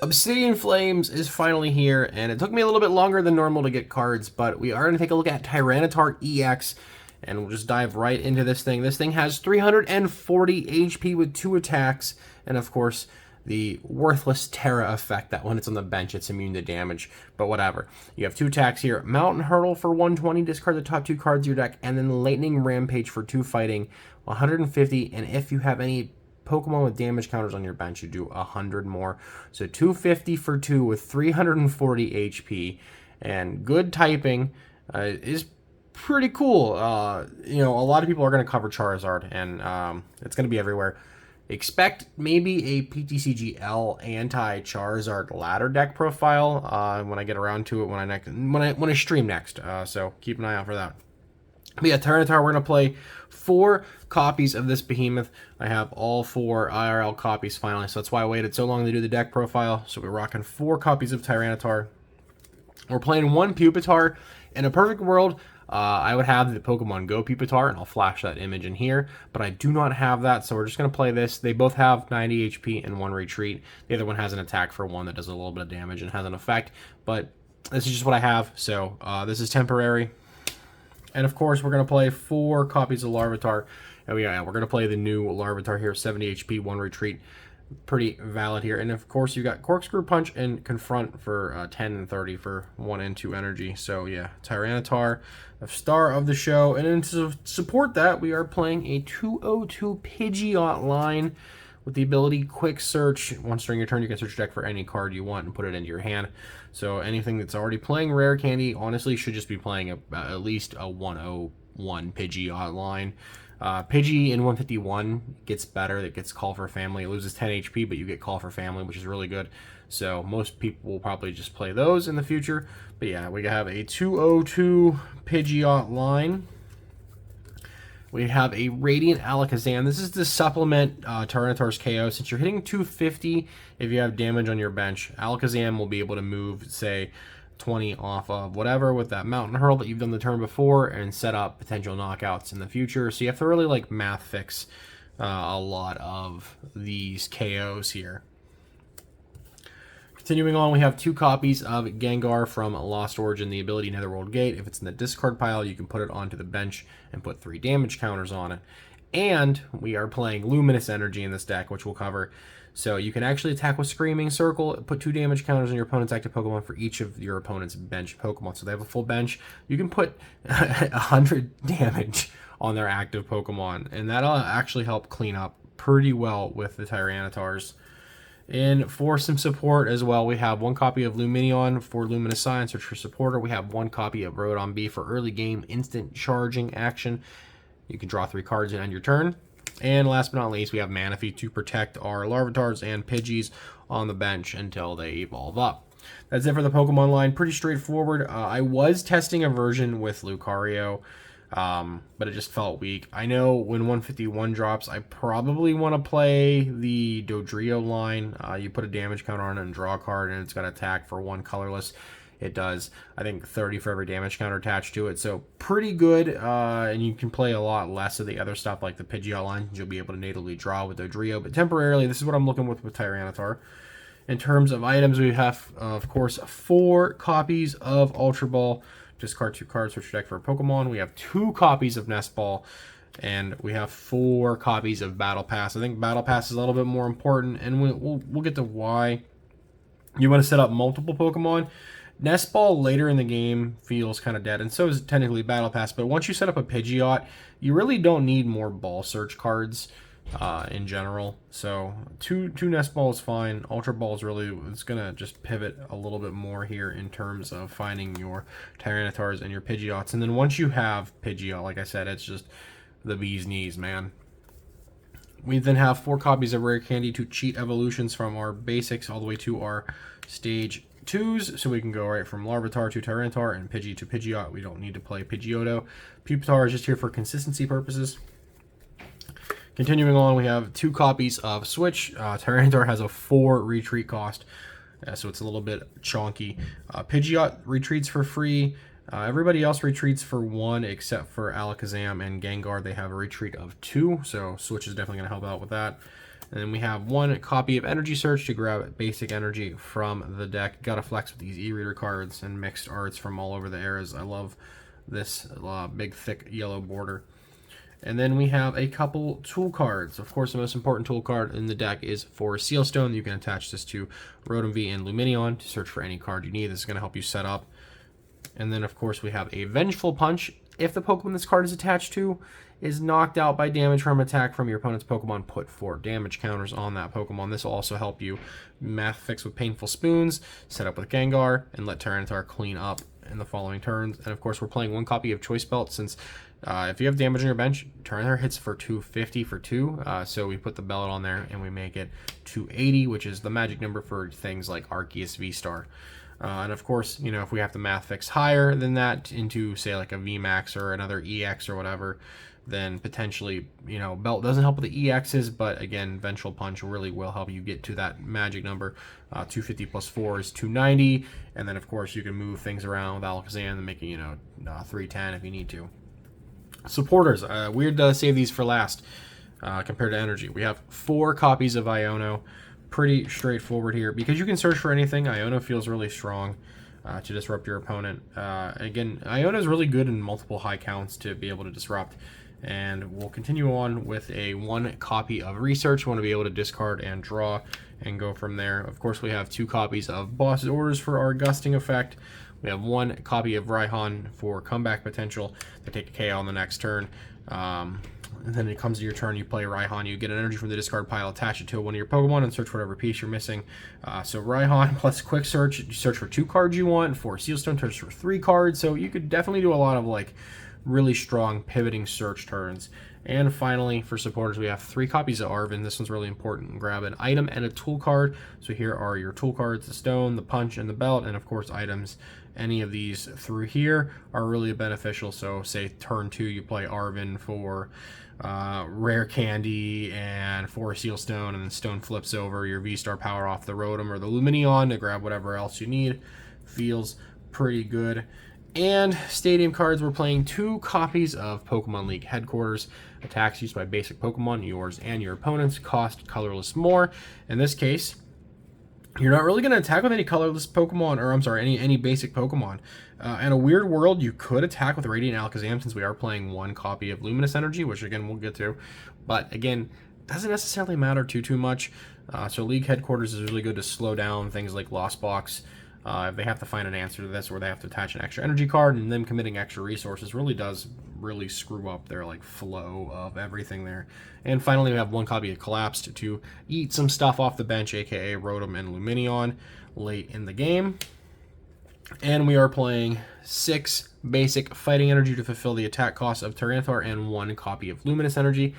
Obsidian Flames is finally here, and it took me a little bit longer than normal to get cards, but we are going to take a look at Tyranitar EX, and we'll just dive right into this thing. This thing has 340 HP with 2 attacks, and of course, the worthless Terra effect that when it's on the bench, it's immune to damage, but whatever. You have 2 attacks here. Mountain Hurdle for 120, discard the top 2 cards of your deck, and then Lightning Rampage for 2 fighting, 150, and if you have any Pokemon with damage counters on your bench, you do 100 more. So 250 for 2 with 340 HP. And good typing is pretty cool. You know, a lot of people are going to cover Charizard, and it's going to be everywhere. Expect maybe a PTCGL anti-Charizard ladder deck profile when I get around to it when I stream next. So keep an eye out for that. But yeah, Tyranitar, we're going to play 4 copies of this behemoth. I have all 4 IRL copies finally, so that's why I waited so long to do the deck profile. So we're rocking 4 copies of Tyranitar. We're playing 1 Pupitar. In a perfect world, I would have the Pokemon Go Pupitar, and I'll flash that image in here, but I do not have that, so we're just going to play this. They both have 90 HP and 1 retreat. The other one has an attack for 1 that does a little bit of damage and has an effect, but this is just what I have, so this is temporary. And of course, we're going to play 4 copies of Larvitar. And we're going to play the new Larvitar here, 70 HP, 1 retreat. Pretty valid here. And of course, you got Corkscrew Punch and Confront for 10 and 30 for 1 and 2 energy. So yeah, Tyranitar, the star of the show. And then to support that, we are playing a 202 Pidgeot line with the ability Quick Search. Once during your turn, you can search your deck for any card you want and put it into your hand. So anything that's already playing Rare Candy, honestly, should just be playing at least a 101 Pidgeot line. Pidgey in 151 gets better. It gets Call for Family. It loses 10 HP, but you get Call for Family, which is really good. So most people will probably just play those in the future. But yeah, we have a 202 Pidgeot line. We have a Radiant Alakazam. This is to supplement Tyranitar's KO. Since you're hitting 250, if you have damage on your bench, Alakazam will be able to move, say, 20 off of whatever with that Mountain Hurl that you've done the turn before and set up potential knockouts in the future. So you have to really like math fix a lot of these KOs here. Continuing on, we have 2 copies of Gengar from Lost Origin, the ability Netherworld Gate. If it's in the discard pile, you can put it onto the bench and put 3 damage counters on it. And we are playing Luminous Energy in this deck, which we'll cover. So you can actually attack with Screaming Circle, put 2 damage counters on your opponent's active Pokemon for each of your opponent's bench Pokemon. So they have a full bench. You can put 100 damage on their active Pokemon, and that'll actually help clean up pretty well with the Tyranitars. And for some support as well, we have 1 copy of Lumineon for Luminous Science, search for supporter. We have 1 copy of Rodon B for early game instant charging action. You can draw 3 cards and end your turn. And last but not least, we have Manaphy to protect our Larvitars and Pidgeys on the bench until they evolve up. That's it for the Pokemon line. Pretty straightforward. I was testing a version with Lucario, but it just felt weak. I know when 151 drops, I probably want to play the Dodrio line. You put a damage counter on it and draw a card, and it's got attack for 1 colorless. It does, I think, 30 for every damage counter attached to it. So pretty good, and you can play a lot less of the other stuff like the Pidgeot line. You'll be able to natively draw with Dodrio, but temporarily, this is what I'm looking with Tyranitar. In terms of items, we have, of course, 4 copies of Ultra Ball. Discard 2 cards, search your deck for a Pokemon. We have 2 copies of Nest Ball, and we have 4 copies of Battle Pass. I think Battle Pass is a little bit more important, and we'll get to why. You want to set up multiple Pokemon. Nest Ball later in the game feels kind of dead, and so is technically Battle Pass, but once you set up a Pidgeot, you really don't need more Ball Search cards in general. So two Nest Ball is fine. Ultra Ball is really, it's going to just pivot a little bit more here in terms of finding your Tyranitars and your Pidgeots. And then once you have Pidgeot, like I said, it's just the bee's knees, man. We then have 4 copies of Rare Candy to cheat evolutions from our basics all the way to our stage 2s, so we can go right from Larvitar to Tyranitar and Pidgey to Pidgeot. We don't need to play Pidgeotto. Pupitar is just here for consistency purposes. Continuing on, we have 2 copies of Switch. Tyranitar has a 4 retreat cost, so it's a little bit chonky. Pidgeot retreats for free. Everybody else retreats for 1 except for Alakazam and Gengar. They have a retreat of 2, so Switch is definitely going to help out with that. And then we have one copy of Energy Search to grab basic energy from the deck. Gotta flex with these e-reader cards and mixed arts from all over the eras. I love this big, thick yellow border. And then we have a couple tool cards. Of course, the most important tool card in the deck is for Sealstone. You can attach this to Rotom V and Luminion to search for any card you need. This is going to help you set up. And then, of course, we have a Vengeful Punch. If the Pokemon this card is attached to is knocked out by damage from attack from your opponent's Pokemon, put 4 damage counters on that Pokemon. This will also help you math fix with Painful Spoons, set up with Gengar, and let Tyranitar clean up in the following turns. And of course, we're playing one copy of Choice Belt since if you have damage on your bench, Tyranitar hits for 250 for 2. So we put the belt on there and we make it 280, which is the magic number for things like Arceus V-Star. And of course, you know, if we have to math fix higher than that into, say, like a VMAX or another EX or whatever, then potentially, you know, Belt doesn't help with the EXs, but again, Vengeful Punch really will help you get to that magic number. 250 plus 4 is 290, and then, of course, you can move things around with Alakazam and make it, you know, 310 if you need to. Supporters, weird to save these for last compared to Energy. We have 4 copies of Iono. Pretty straightforward here because you can search for anything. Iono feels really strong to disrupt your opponent. Again, Iono is really good in multiple high counts to be able to disrupt. And we'll continue on with a 1 copy of Research. We want to be able to discard and draw and go from there. Of course, we have 2 copies of Boss's Orders for our gusting effect. We have 1 copy of Raihan for comeback potential to take a KO on the next turn. And then it comes to your turn, you play Raihan, you get an energy from the discard pile, attach it to one of your Pokemon, and search for whatever piece you're missing. So Raihan plus Quick Search, you search for 2 cards you want, for Sealstone, search for 3 cards, so you could definitely do a lot of like really strong pivoting search turns. And finally, for supporters, we have 3 copies of Arven. This one's really important. Grab an item and a tool card. So here are your tool cards, the stone, the punch, and the belt, and of course items. Any of these through here are really beneficial. So say turn 2, you play Arven for Rare Candy and for Sealstone, and then Stone flips over your V-Star power off the Rotom or the Luminion to grab whatever else you need. Feels pretty good. And Stadium cards, we're playing 2 copies of Pokemon League Headquarters. Attacks used by basic Pokemon, yours and your opponent's, cost colorless more. In this case, you're not really going to attack with any colorless Pokemon, or I'm sorry, any basic Pokemon. In a weird world, you could attack with Radiant Alakazam since we are playing 1 copy of Luminous Energy, which again we'll get to. But again, doesn't necessarily matter too much. So League Headquarters is really good to slow down things like Lost Box. If they have to find an answer to this, or they have to attach an extra energy card, and them committing extra resources really does screw up their like flow of everything there. And finally, we have 1 copy of Collapsed to eat some stuff off the bench, aka Rotom and Luminion, late in the game. And we are playing 6 basic fighting energy to fulfill the attack cost of Tyranitar and 1 copy of Luminous Energy.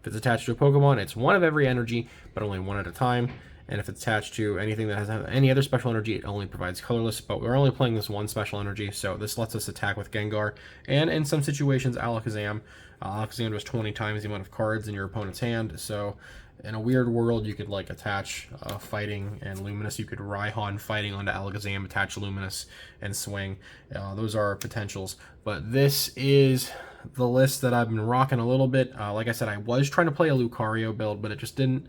If it's attached to a Pokemon, it's 1 of every energy, but only 1 at a time. And if it's attached to anything that has any other special energy, it only provides colorless, but we're only playing this 1 special energy, so this lets us attack with Gengar, and in some situations, Alakazam. Alakazam does 20 times the amount of cards in your opponent's hand, so in a weird world, you could like attach Fighting and Luminous. You could Raihan Fighting onto Alakazam, attach Luminous, and swing. Those are potentials, but this is the list that I've been rocking a little bit. Like I said, I was trying to play a Lucario build, but it just didn't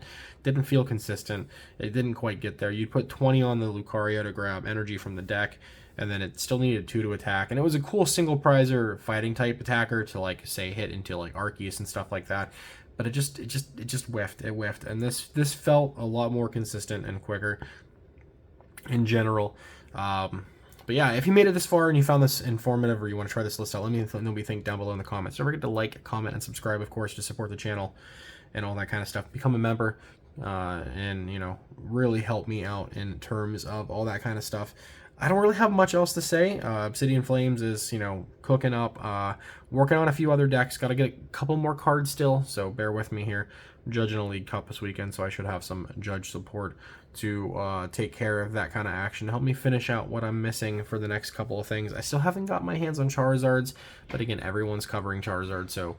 feel consistent. It didn't quite get there. You'd put 20 on the Lucario to grab energy from the deck, and then it still needed 2 to attack. And it was a cool single prizer fighting type attacker to like say hit into like Arceus and stuff like that. But it just whiffed. It whiffed, and this felt a lot more consistent and quicker in general. But yeah, if you made it this far and you found this informative, or you want to try this list out, let me know what you think down below in the comments. Don't forget to like, comment, and subscribe, of course, to support the channel and all that kind of stuff. Become a member, and you know, really help me out in terms of all that kind of stuff. I don't really have much else to say. Obsidian Flames is, you know, cooking up. Working on a few other decks. Got to get a couple more cards still, so bear with me here. I'm judging a League Cup this weekend, so I should have some judge support to take care of that kind of action. Help me finish out what I'm missing for the next couple of things. I still haven't got my hands on Charizards, but again, everyone's covering Charizard, so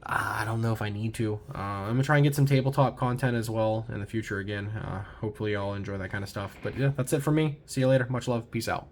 I don't know if I need to. I'm going to try and get some tabletop content as well in the future again. Hopefully y'all enjoy that kind of stuff. But yeah, that's it for me. See you later. Much love. Peace out.